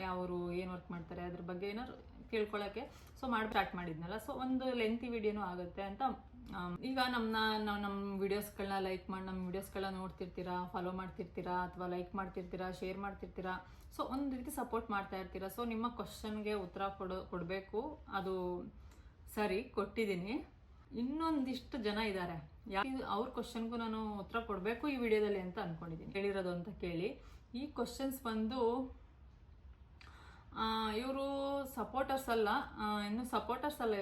ಯಾವರು ಏನು ವರ್ಕ್ ಮಾಡ್ತಾರೆ ಅದ್ರ ಬಗ್ಗೆ ಏನಾದ್ರು ತಿಳ್ಕೊಳ್ಳೋಕ್ಕೆ. ಸೊ ಸ್ಟಾರ್ಟ್ ಮಾಡಿದ್ನಲ್ಲ, ಸೊ ಒಂದು ಲೆಂತಿ ವಿಡಿಯೋನೂ ಆಗುತ್ತೆ ಅಂತ. ಈಗ ನಮ್ಮ ವಿಡಿಯೋಸ್ಗಳನ್ನ ಲೈಕ್ ಮಾಡಿ ನಮ್ಮ ವಿಡಿಯೋಸ್ಗಳನ್ನ ನೋಡ್ತಿರ್ತೀರಾ, ಫಾಲೋ ಮಾಡ್ತಿರ್ತೀರಾ, ಅಥವಾ ಲೈಕ್ ಮಾಡ್ತಿರ್ತೀರಾ, ಶೇರ್ ಮಾಡ್ತಿರ್ತೀರಾ. ಸೊ ಒಂದು ರೀತಿ ಸಪೋರ್ಟ್ ಮಾಡ್ತಾ ಇರ್ತೀರಾ. ಸೊ ನಿಮ್ಮ ಕ್ವಶನ್ಗೆ ಉತ್ತರ ಕೊಡಬೇಕು, ಅದು ಸರಿ ಕೊಟ್ಟಿದ್ದೀನಿ. ಇನ್ನೊಂದಿಷ್ಟು ಜನ ಇದ್ದಾರೆ, ಅವ್ರ ಕ್ವಶನ್ಗೂ ನಾನು ಉತ್ತರ ಕೊಡಬೇಕು ಈ ವಿಡಿಯೋದಲ್ಲಿ ಅಂತ ಅಂದ್ಕೊಂಡಿದ್ದೀನಿ. ಹೇಳಿರೋದು ಅಂತ ಕೇಳಿ. ಈ ಕ್ವಶನ್ಸ್ ಬಂದು ಇವರು ಸಪೋರ್ಟರ್ಸ್ ಅಲ್ಲ,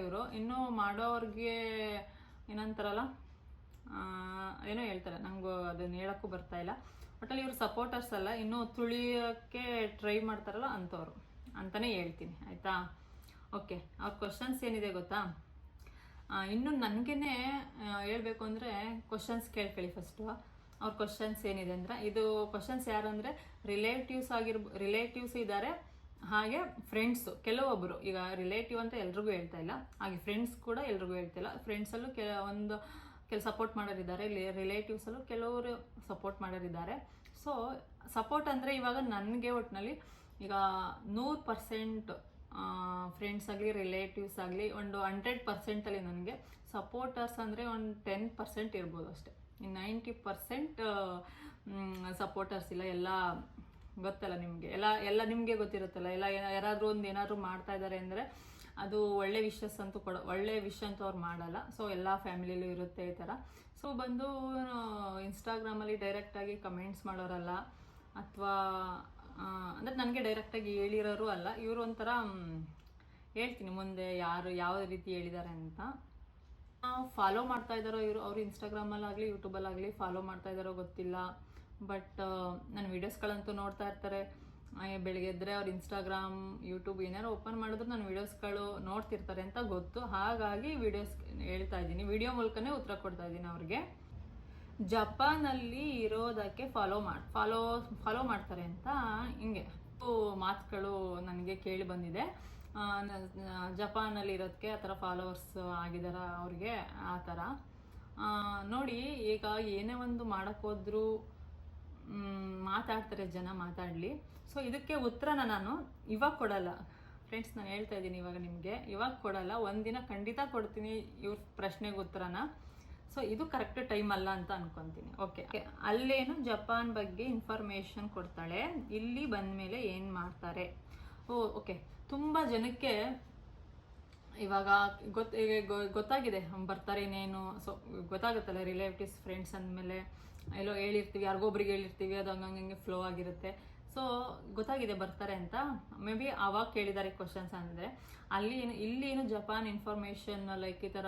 ಇವರು ಇನ್ನೂ ಮಾಡೋರಿಗೆ ಏನಂತಾರಲ್ಲ, ಏನೋ ಹೇಳ್ತಾರೆ, ನಂಗೆ ಅದನ್ನು ಹೇಳೋಕ್ಕೂ ಬರ್ತಾ ಇಲ್ಲ. ಒಟ್ಟಲ್ಲಿ ಇವರು ಸಪೋರ್ಟರ್ಸ್ ಅಲ್ಲ, ಇನ್ನೂ ತುಳಿಯೋಕ್ಕೆ ಟ್ರೈ ಮಾಡ್ತಾರಲ್ಲ ಅಂಥವ್ರು ಅಂತಲೇ ಹೇಳ್ತೀನಿ, ಆಯಿತಾ? ಓಕೆ, ಅವ್ರ ಕ್ವಶನ್ಸ್ ಏನಿದೆ ಗೊತ್ತಾ? ಇನ್ನು ನನಗೇ ಹೇಳಬೇಕು ಅಂದರೆ ಕ್ವಶನ್ಸ್ ಕೇಳ್ಕೊಳ್ಳಿ ಫಸ್ಟು. ಅವ್ರ ಕ್ವಶನ್ಸ್ ಏನಿದೆ ಅಂದರೆ, ಇದು ಕ್ವಶನ್ಸ್ ಯಾರು ಅಂದರೆ ರಿಲೇಟಿವ್ಸ್ ಇದ್ದಾರೆ, ಹಾಗೆ ಫ್ರೆಂಡ್ಸು ಕೆಲವೊಬ್ಬರು. ಈಗ ರಿಲೇಟಿವ್ ಅಂತ ಎಲ್ರಿಗೂ ಹೇಳ್ತಾ ಇಲ್ಲ, ಹಾಗೆ ಫ್ರೆಂಡ್ಸ್ ಕೂಡ ಎಲ್ರಿಗೂ ಹೇಳ್ತಿಲ್ಲ. ಫ್ರೆಂಡ್ಸಲ್ಲೂ ಕೆಲ ಸಪೋರ್ಟ್ ಮಾಡೋರಿದ್ದಾರೆ, ರಿಲೇಟಿವ್ಸಲ್ಲೂ ಕೆಲವರು ಸಪೋರ್ಟ್ ಮಾಡೋರಿದ್ದಾರೆ. ಸೊ ಸಪೋರ್ಟ್ ಅಂದರೆ ಇವಾಗ ನನಗೆ ಒಟ್ಟಿನಲ್ಲಿ ಈಗ 100% ಫ್ರೆಂಡ್ಸ್ ಆಗಲಿ ರಿಲೇಟಿವ್ಸ್ ಆಗಲಿ ಒಂದು 100%ಅಲ್ಲಿ ನನಗೆ ಸಪೋರ್ಟರ್ಸ್ ಅಂದರೆ ಒಂದು 10% ಇರ್ಬೋದು ಅಷ್ಟೇ. ಇನ್ನು 90% ಸಪೋರ್ಟರ್ಸ್ ಇಲ್ಲ. ಎಲ್ಲ ಗೊತ್ತಲ್ಲ ನಿಮಗೆ, ಎಲ್ಲ ನಿಮಗೆ ಗೊತ್ತಿರುತ್ತಲ್ಲ, ಏನಾದರೂ ಮಾಡ್ತಾ ಇದ್ದಾರೆ ಅಂದರೆ ಅದು ಒಳ್ಳೆ ವಿಷಸ್ ಅಂತೂ ಒಳ್ಳೆ ವಿಷಯ ಅಂತೂ ಅವ್ರು ಮಾಡಲ್ಲ. ಸೊ ಎಲ್ಲ ಫ್ಯಾಮಿಲಿಲೂ ಇರುತ್ತೆ ಈ ಥರ. ಸೊ ಬಂದು ಇನ್ಸ್ಟಾಗ್ರಾಮಲ್ಲಿ ಡೈರೆಕ್ಟಾಗಿ ಕಮೆಂಟ್ಸ್ ಮಾಡೋರಲ್ಲ, ಅಥವಾ ಅಂದರೆ ನನಗೆ ಡೈರೆಕ್ಟಾಗಿ ಹೇಳಿರೋರು ಅಲ್ಲ. ಇವರು ಒಂಥರ ಹೇಳ್ತೀನಿ ಮುಂದೆ ಯಾವ ರೀತಿ ಹೇಳಿದ್ದಾರೆ ಅಂತ. ಫಾಲೋ ಮಾಡ್ತಾ ಇದ್ದಾರೋ ಅವ್ರು ಇನ್ಸ್ಟಾಗ್ರಾಮಲ್ಲಾಗಲಿ ಯೂಟ್ಯೂಬಲ್ಲಾಗಲಿ ಫಾಲೋ ಮಾಡ್ತಾ ಇದ್ದಾರೋ ಗೊತ್ತಿಲ್ಲ. ಬಟ್ ನನ್ನ ವೀಡಿಯೋಸ್ಗಳಂತೂ ನೋಡ್ತಾ ಇರ್ತಾರೆ. ಬೆಳಗ್ಗೆ ಎದ್ದರೆ ಅವ್ರು ಇನ್ಸ್ಟಾಗ್ರಾಮ್ ಯೂಟ್ಯೂಬ್ ಏನಾರು ಓಪನ್ ಮಾಡಿದ್ರು ನನ್ನ ವೀಡಿಯೋಸ್ಗಳು ನೋಡ್ತಿರ್ತಾರೆ ಅಂತ ಗೊತ್ತು. ಹಾಗಾಗಿ ವೀಡಿಯೋಸ್ ಹೇಳ್ತಾ ಇದ್ದೀನಿ, ವಿಡಿಯೋ ಮೂಲಕನೇ ಉತ್ತರ ಕೊಡ್ತಾ ಇದ್ದೀನಿ ಅವ್ರಿಗೆ. ಜಪಾನಲ್ಲಿ ಇರೋದಕ್ಕೆ ಫಾಲೋ ಮಾಡ್ತಾರೆ ಅಂತ ಹಿಂಗೆ ಮಾತುಗಳು ನನಗೆ ಕೇಳಿ ಬಂದಿದೆ. ಜಪಾನಲ್ಲಿ ಇರೋದಕ್ಕೆ ಆ ಥರ ಫಾಲೋವರ್ಸ್ ಆಗಿದಾರ ಅವ್ರಿಗೆ, ಆ ಥರ ನೋಡಿ. ಈಗ ಏನೇ ಒಂದು ಮಾಡೋಕ್ಕೋದ್ರೂ ಮಾತಾಡ್ತಾರೆ ಜನ, ಮಾತಾಡಲಿ. ಸೊ ಇದಕ್ಕೆ ಉತ್ತರನ ನಾನು ಇವಾಗ ಕೊಡಲ್ಲ ಫ್ರೆಂಡ್ಸ್, ನಾನು ಹೇಳ್ತಾ ಇದ್ದೀನಿ ಇವಾಗ ಕೊಡಲ್ಲ. ಒಂದಿನ ಖಂಡಿತ ಕೊಡ್ತೀನಿ ಇವ್ರ ಪ್ರಶ್ನೆಗೆ ಉತ್ತರನ. ಸೊ ಇದು ಕರೆಕ್ಟ್ ಟೈಮ್ ಅಲ್ಲ ಅಂತ ಅನ್ಕೊತೀನಿ. ಓಕೆ, ಅಲ್ಲೇನು ಜಪಾನ್ ಬಗ್ಗೆ ಇನ್ಫಾರ್ಮೇಷನ್ ಕೊಡ್ತಾಳೆ, ಇಲ್ಲಿ ಬಂದಮೇಲೆ ಏನು ಮಾಡ್ತಾರೆ? ಓಕೆ, ತುಂಬ ಜನಕ್ಕೆ ಇವಾಗ ಗೊತ್ತಾಗಿದೆ ಬರ್ತಾರೆ ಇನ್ನೇನು. ಸೊ ಗೊತ್ತಾಗುತ್ತಲ್ಲ, ರಿಲೇಟಿವ್ಸ್ ಫ್ರೆಂಡ್ಸ್ ಅಂದಮೇಲೆ ಎಲ್ಲೋ ಹೇಳಿರ್ತೀವಿ, ಯಾರಿಗೊಬ್ರಿಗೆ ಹೇಳಿರ್ತೀವಿ, ಅದು ಹಂಗಂಗೆ ಫ್ಲೋ ಆಗಿರುತ್ತೆ. ಸೊ ಗೊತ್ತಾಗಿದೆ ಬರ್ತಾರೆ ಅಂತ. ಮೇ ಬಿ ಆವಾಗ ಕೇಳಿದ್ದಾರೆ ಕ್ವಶನ್ಸ್. ಅಂದರೆ ಇಲ್ಲಿ ಏನು ಜಪಾನ್ ಇನ್ಫಾರ್ಮೇಷನ್ ಲೈಕ್ ಈ ಥರ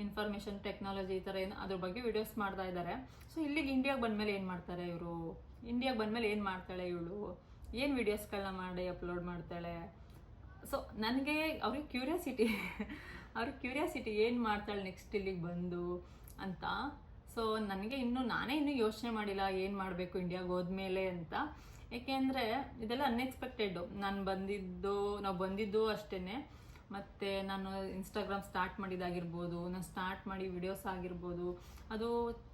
ಇನ್ಫಾರ್ಮೇಷನ್ ಟೆಕ್ನಾಲಜಿ ಈ ಥರ ಏನು ಅದ್ರ ಬಗ್ಗೆ ವಿಡಿಯೋಸ್ ಮಾಡ್ತಾ ಇದ್ದಾರೆ. ಸೊ ಇಲ್ಲಿಗೆ ಇಂಡಿಯಾಗೆ ಬಂದಮೇಲೆ ಏನು ಮಾಡ್ತಾರೆ ಇವರು? ಇಂಡಿಯಾಗೆ ಬಂದಮೇಲೆ ಏನು ಮಾಡ್ತಾಳೆ ಇವಳು? ಏನು ವಿಡಿಯೋಸ್ಗಳನ್ನ ಮಾಡಿ ಅಪ್ಲೋಡ್ ಮಾಡ್ತಾಳೆ? ಸೊ ನನಗೆ ಅವ್ರಿಗೆ ಕ್ಯೂರಿಯಾಸಿಟಿ ಏನು ಮಾಡ್ತಾಳೆ ನೆಕ್ಸ್ಟ್ ಇಲ್ಲಿಗೆ ಬಂದು ಅಂತ. ಸೊ ನನಗೆ ನಾನೇ ಇನ್ನೂ ಯೋಚನೆ ಮಾಡಿಲ್ಲ ಏನು ಮಾಡಬೇಕು ಇಂಡಿಯಾಗೆ ಹೋದ್ಮೇಲೆ ಅಂತ. ಏಕೆಂದರೆ ಇದೆಲ್ಲ ಅನ್ಎಕ್ಸ್ಪೆಕ್ಟೆಡ್ಡು. ನಾವು ಬಂದಿದ್ದು ಅಷ್ಟೇ. ಮತ್ತು ನಾನು ಇನ್ಸ್ಟಾಗ್ರಾಮ್ ಸ್ಟಾರ್ಟ್ ಮಾಡಿದಾಗಿರ್ಬೋದು, ನಾನು ಸ್ಟಾರ್ಟ್ ಮಾಡಿ ವಿಡಿಯೋಸ್ ಆಗಿರ್ಬೋದು, ಅದು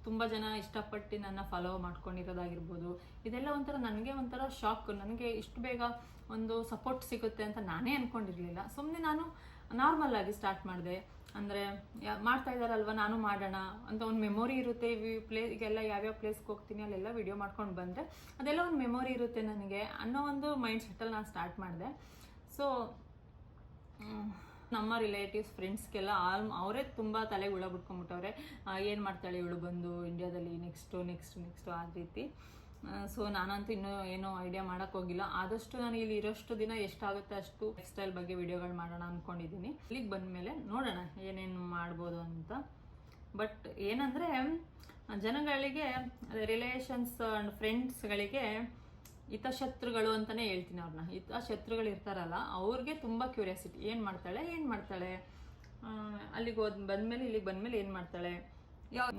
ತುಂಬ ಜನ ಇಷ್ಟಪಟ್ಟು ನನ್ನ ಫಾಲೋ ಮಾಡ್ಕೊಂಡಿರೋದಾಗಿರ್ಬೋದು, ಇದೆಲ್ಲ ನನಗೆ ಒಂಥರ ಶಾಕ್. ನನಗೆ ಇಷ್ಟು ಬೇಗ ಒಂದು ಸಪೋರ್ಟ್ ಸಿಗುತ್ತೆ ಅಂತ ನಾನೇ ಅಂದ್ಕೊಂಡಿರಲಿಲ್ಲ. ಸುಮ್ಮನೆ ನಾನು ನಾರ್ಮಲ್ ಆಗಿ ಸ್ಟಾರ್ಟ್ ಮಾಡಿದೆ. ಅಂದರೆ ಮಾಡ್ತಾ ಇದ್ದಾರಲ್ವ ನಾನು ಮಾಡೋಣ ಅಂತ ಒಂದು ಮೆಮೊರಿ ಇರುತ್ತೆ. ಈಗೆಲ್ಲ ಯಾವ್ಯಾವ ಪ್ಲೇಸ್ಗೆ ಹೋಗ್ತೀನಿ ಅಲ್ಲೆಲ್ಲ ವಿಡಿಯೋ ಮಾಡ್ಕೊಂಡು ಬಂದರೆ ಅದೆಲ್ಲ ಒಂದು ಮೆಮೊರಿ ಇರುತ್ತೆ ನನಗೆ ಅನ್ನೋ ಒಂದು ಮೈಂಡ್ ಸೆಟ್ಟಲ್ಲಿ ನಾನು ಸ್ಟಾರ್ಟ್ ಮಾಡಿದೆ. ಸೊ ನಮ್ಮ ರಿಲೇಟಿವ್ಸ್ ಫ್ರೆಂಡ್ಸ್ಗೆಲ್ಲ ಅವರೇ ತುಂಬ ತಲೆಗೆ ಹುಳ ಬಿಟ್ಕೊಂಡ್ಬಿಟ್ಟವ್ರೆ, ಏನು ಮಾಡ್ತಾಳೆ ಇವಳು ಬಂದು ಇಂಡಿಯಾದಲ್ಲಿ ನೆಕ್ಸ್ಟು ಆ ರೀತಿ. ಸೊ ನಾನಂತೂ ಇನ್ನೂ ಏನೋ ಐಡಿಯಾ ಮಾಡೋಕ್ಕೆ ಹೋಗಿಲ್ಲ. ಆದಷ್ಟು ನಾನು ಇಲ್ಲಿ ಇರೋಷ್ಟು ದಿನ ಎಷ್ಟಾಗುತ್ತೆ ಅಷ್ಟು ಲೈಫ್ ಸ್ಟೈಲ್ ಬಗ್ಗೆ ವಿಡಿಯೋಗಳು ಮಾಡೋಣ ಅಂದ್ಕೊಂಡಿದ್ದೀನಿ. ಇಲ್ಲಿಗೆ ಬಂದಮೇಲೆ ನೋಡೋಣ ಏನೇನು ಮಾಡ್ಬೋದು ಅಂತ. ಬಟ್ ಏನಂದರೆ ಜನಗಳಿಗೆ, ರಿಲೇಷನ್ಸ್ ಆ್ಯಂಡ್ ಫ್ರೆಂಡ್ಸ್ಗಳಿಗೆ ಹಿತಶತ್ರುಗಳು ಅಂತಲೇ ಹೇಳ್ತೀನಿ ಅವ್ರನ್ನ. ಹಿತಶತ್ರುಗಳು ಇರ್ತಾರಲ್ಲ ಅವ್ರಿಗೆ ತುಂಬ ಕ್ಯೂರಿಯಾಸಿಟಿ, ಏನು ಮಾಡ್ತಾಳೆ ಅಲ್ಲಿಗೆ ಬಂದಮೇಲೆ ಇಲ್ಲಿಗೆ ಬಂದಮೇಲೆ ಏನು ಮಾಡ್ತಾಳೆ.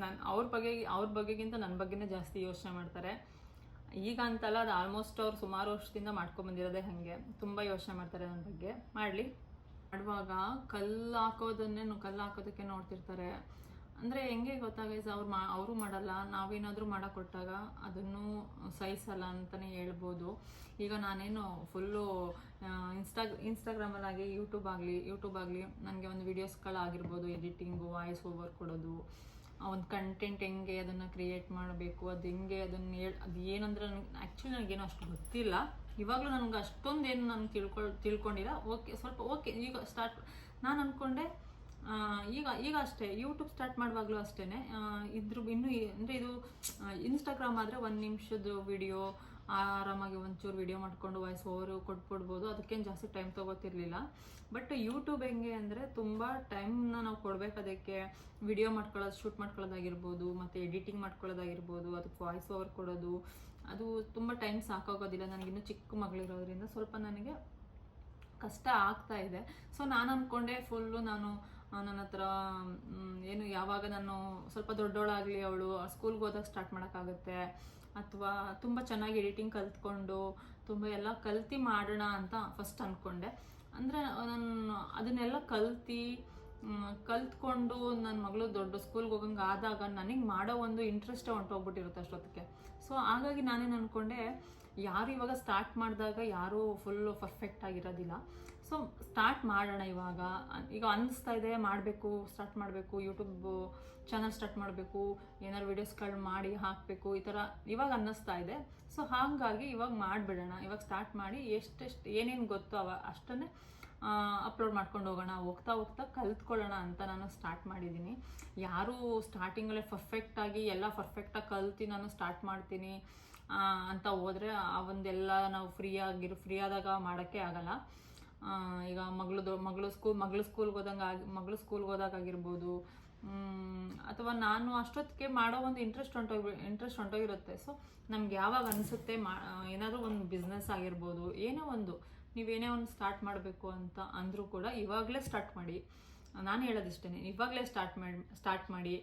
ನಾನು ಅವ್ರ ಬಗ್ಗೆಗಿಂತ ನನ್ನ ಬಗ್ಗೆನೇ ಜಾಸ್ತಿ ಯೋಚನೆ ಮಾಡ್ತಾರೆ. ಈಗ ಅಂತಲ್ಲ, ಅದು ಆಲ್ಮೋಸ್ಟ್ ಅವ್ರು ಸುಮಾರು ವರ್ಷದಿಂದ ಮಾಡ್ಕೊಂಬಂದಿರೋದೇ ಹಾಗೆ. ತುಂಬ ಯೋಚನೆ ಮಾಡ್ತಾರೆ ನನ್ನ ಬಗ್ಗೆ. ಮಾಡುವಾಗ ಕಲ್ಲು ಹಾಕೋದಕ್ಕೆ ನೋಡ್ತಿರ್ತಾರೆ. ಅಂದರೆ ಹೆಂಗೆ ಗೊತ್ತಾಗೈಸ್, ಅವರು ಮಾಡಲ್ಲ, ನಾವೇನಾದರೂ ಮಾಡೋಕ್ಕೊಟ್ಟಾಗ ಅದನ್ನು ಸಹಿಸಲ್ಲ ಅಂತಲೇ ಹೇಳ್ಬೋದು. ಈಗ ನಾನೇನು ಫುಲ್ಲು ಇನ್ಸ್ಟಾಗ್ರಾಮಲ್ಲಾಗಿ ಯೂಟ್ಯೂಬ್ ಆಗಲಿ ನನಗೆ ಒಂದು ವೀಡಿಯೋಸ್ಗಳಾಗಿರ್ಬೋದು, ಎಡಿಟಿಂಗು, ವಾಯ್ಸ್ ಓವರ್ ಕೊಡೋದು, ಒಂದು ಕಂಟೆಂಟ್ ಹೆಂಗೆ ಅದನ್ನು ಕ್ರಿಯೇಟ್ ಮಾಡಬೇಕು, ಅದು ಹೆಂಗೆ ಅದು ಏನಂದ್ರೆ ಆ್ಯಕ್ಚುಲಿ ನನಗೇನು ಅಷ್ಟು ಗೊತ್ತಿಲ್ಲ. ಇವಾಗಲೂ ನನಗೆ ಅಷ್ಟೊಂದೇನು ನಾನು ತಿಳ್ಕೊಂಡಿಲ್ಲ. ಓಕೆ ಈಗ ಸ್ಟಾರ್ಟ್ ನಾನು ಅಂದ್ಕೊಂಡೆ. ಈಗ ಅಷ್ಟೇ ಯೂಟ್ಯೂಬ್ ಸ್ಟಾರ್ಟ್ ಮಾಡುವಾಗಲೂ ಅಷ್ಟೇ ಇನ್ನೂ ಅಂದರೆ ಇದು ಇನ್ಸ್ಟಾಗ್ರಾಮ್ ಆದರೆ 1 ನಿಮಿಷದ ವಿಡಿಯೋ ಆರಾಮಾಗಿ ಒಂಚೂರು ವಿಡಿಯೋ ಮಾಡಿಕೊಂಡು ವಾಯ್ಸ್ ಓವರು ಕೊಟ್ಬಿಡ್ಬೋದು, ಅದಕ್ಕೇನು ಜಾಸ್ತಿ ಟೈಮ್ ತೊಗೋತಿರ್ಲಿಲ್ಲ. ಬಟ್ ಯೂಟ್ಯೂಬ್ ಹೆಂಗೆ ಅಂದರೆ ತುಂಬ ಟೈಮ್ನ ನಾವು ಕೊಡಬೇಕು. ಅದಕ್ಕೆ ವಿಡಿಯೋ ಶೂಟ್ ಮಾಡ್ಕೊಳ್ಳೋದಾಗಿರ್ಬೋದು, ಮತ್ತು ಎಡಿಟಿಂಗ್ ಮಾಡ್ಕೊಳ್ಳೋದಾಗಿರ್ಬೋದು, ಅದಕ್ಕೆ ವಾಯ್ಸ್ ಓವರ್ ಕೊಡೋದು, ಅದು ತುಂಬ ಟೈಮ್ ಸಾಕಾಗೋದಿಲ್ಲ. ನನಗಿನ್ನೂ ಚಿಕ್ಕ ಮಗಳಿರೋದ್ರಿಂದ ಸ್ವಲ್ಪ ನನಗೆ ಕಷ್ಟ ಆಗ್ತಾ ಇದೆ. ಸೊ ನಾನು ಅಂದ್ಕೊಂಡೆ ಫುಲ್ಲು ನನ್ನ ಹತ್ರ ಏನು ಯಾವಾಗ ನಾನು ಸ್ವಲ್ಪ ದೊಡ್ಡೋಳಾಗಲಿ, ಅವಳು ಸ್ಕೂಲ್ಗೆ ಹೋದಾಗ ಸ್ಟಾರ್ಟ್ ಮಾಡೋಕ್ಕಾಗುತ್ತೆ, ಅಥವಾ ತುಂಬ ಚೆನ್ನಾಗಿ ಎಡಿಟಿಂಗ್ ಕಲ್ತ್ಕೊಂಡು ತುಂಬ ಎಲ್ಲ ಕಲ್ತು ಮಾಡೋಣ ಅಂತ ಫಸ್ಟ್ ಅಂದ್ಕೊಂಡೆ. ಅಂದರೆ ನಾನು ಅದನ್ನೆಲ್ಲ ಕಲ್ತ್ಕೊಂಡು ನನ್ನ ಮಗಳು ದೊಡ್ಡ ಸ್ಕೂಲ್ಗೆ ಹೋಗಂಗೆ ಆದಾಗ ನನಗೆ ಮಾಡೋ ಒಂದು ಇಂಟ್ರೆಸ್ಟೇ ಹೊಂಟೋಗ್ಬಿಟ್ಟಿರುತ್ತೆ ಅಷ್ಟೊತ್ತಿಗೆ. ಸೊ ಹಾಗಾಗಿ ನಾನೇನು ಅಂದ್ಕೊಂಡೆ, ಯಾರು ಇವಾಗ ಸ್ಟಾರ್ಟ್ ಮಾಡಿದಾಗ ಯಾರೂ ಫುಲ್ಲು ಪರ್ಫೆಕ್ಟ್ ಆಗಿರೋದಿಲ್ಲ. ಸೊ ಸ್ಟಾರ್ಟ್ ಮಾಡೋಣ ಈಗ ಅನ್ನಿಸ್ತಾ ಇದೆ ಸ್ಟಾರ್ಟ್ ಮಾಡಬೇಕು, ಯೂಟ್ಯೂಬ್ ಚಾನಲ್ ಸ್ಟಾರ್ಟ್ ಮಾಡಬೇಕು, ಏನಾದ್ರು ವೀಡಿಯೋಸ್ಗಳು ಮಾಡಿ ಹಾಕಬೇಕು, ಈ ಥರ ಇವಾಗ ಅನ್ನಿಸ್ತಾ ಇದೆ. ಸೊ ಹಾಗಾಗಿ ಇವಾಗ ಮಾಡಿಬಿಡೋಣ, ಇವಾಗ ಸ್ಟಾರ್ಟ್ ಮಾಡಿ ಎಷ್ಟೆಷ್ಟು ಏನೇನು ಗೊತ್ತೋ ಅಷ್ಟನ್ನೇ ಅಪ್ಲೋಡ್ ಮಾಡ್ಕೊಂಡು ಹೋಗ್ತಾ ಕಲ್ತ್ಕೊಳ್ಳೋಣ ಅಂತ ನಾನು ಸ್ಟಾರ್ಟ್ ಮಾಡಿದ್ದೀನಿ. ಯಾರೂ ಸ್ಟಾರ್ಟಿಂಗಲ್ಲೇ ಪರ್ಫೆಕ್ಟಾಗಿ ಪರ್ಫೆಕ್ಟಾಗಿ ಕಲ್ತು ನಾನು ಸ್ಟಾರ್ಟ್ ಮಾಡ್ತೀನಿ ಅಂತ ಹೋದರೆ ಆ ಒಂದೆಲ್ಲ ನಾವು ಫ್ರೀ ಆದಾಗ ಮಾಡೋಕ್ಕೆ ಆಗಲ್ಲ. ಈಗ ಮಗಳು ಸ್ಕೂಲ್ಗೆ ಹೋದಾಗಿರ್ಬೋದು, ಅಥವಾ ನಾನು ಅಷ್ಟೊತ್ತಿಗೆ ಮಾಡೋ ಒಂದು ಇಂಟ್ರೆಸ್ಟ್ ಹೊಂಟೋಗಿರುತ್ತೆ. ಸೊ ನಮ್ಗೆ ಯಾವಾಗ ಅನಿಸುತ್ತೆ ಏನಾದರೂ ಒಂದು ಬಿಸ್ನೆಸ್ ಆಗಿರ್ಬೋದು, ನೀವೇನೇ ಒಂದು ಸ್ಟಾರ್ಟ್ ಮಾಡಬೇಕು ಅಂತ ಅಂದರೂ ಕೂಡ ಇವಾಗಲೇ ಸ್ಟಾರ್ಟ್ ಮಾಡಿ. ನಾನು ಹೇಳೋದಿಷ್ಟೇ, ಇವಾಗಲೇ ಸ್ಟಾರ್ಟ್ ಮಾಡಿ.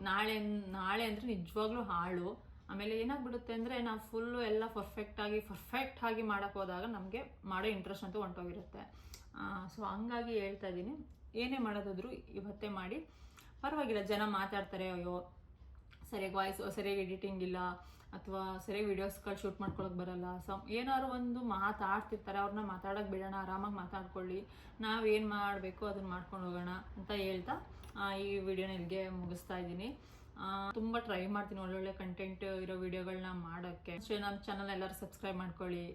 ನಾಳೆ ಅಂದರೆ ನಿಜವಾಗ್ಲೂ ಹಾಳು. ಆಮೇಲೆ ಏನಾಗ್ಬಿಡುತ್ತೆ ಅಂದರೆ ನಾವು ಫುಲ್ಲು ಎಲ್ಲ ಪರ್ಫೆಕ್ಟ್ ಆಗಿ ಮಾಡೋಕ್ಕೆ ಹೋದಾಗ ನಮಗೆ ಮಾಡೋ ಇಂಟ್ರೆಸ್ಟ್ ಅಂತೂ ಹೊಂಟೋಗಿರುತ್ತೆ. ಸೊ ಹಂಗಾಗಿ ಹೇಳ್ತಾ ಇದ್ದೀನಿ, ಏನೇ ಮಾಡೋದಾದರೂ ಇವತ್ತೇ ಮಾಡಿ. ಪರವಾಗಿಲ್ಲ, ಜನ ಮಾತಾಡ್ತಾರೆ, ಅಯ್ಯೋ ಸರಿಯಾಗಿ ಎಡಿಟಿಂಗ್ ಇಲ್ಲ, ಅಥವಾ ಸರಿಯಾಗಿ ವೀಡಿಯೋಸ್ಗಳು ಶೂಟ್ ಮಾಡ್ಕೊಳಕ್ಕೆ ಬರಲ್ಲ, ಏನಾದ್ರು ಒಂದು ಮಾತಾಡ್ತಿರ್ತಾರೆ, ಅವ್ರನ್ನ ಮಾತಾಡೋಕ್ಕೆ ಬಿಡೋಣ, ಆರಾಮಾಗಿ ಮಾತಾಡ್ಕೊಳ್ಳಿ, ನಾವೇನು ಮಾಡಬೇಕು ಅದನ್ನು ಮಾಡ್ಕೊಂಡು ಹೋಗೋಣ ಅಂತ ಹೇಳ್ತಾ ಈ ವಿಡಿಯೋನ ಇಲ್ಲಿಗೆ ಮುಗಿಸ್ತಾ ಇದ್ದೀನಿ. ತುಂಬ ಟ್ರೈ ಮಾಡ್ತೀನಿ ಒಳ್ಳೊಳ್ಳೆ ಕಂಟೆಂಟ್ ಇರೋ ವಿಡಿಯೋಗಳನ್ನ ಮಾಡೋಕ್ಕೆ. ನಮ್ಮ ಚಾನಲ್ ಎಲ್ಲರೂ ಸಬ್ಸ್ಕ್ರೈಬ್ ಮಾಡ್ಕೊಳ್ಳಿ.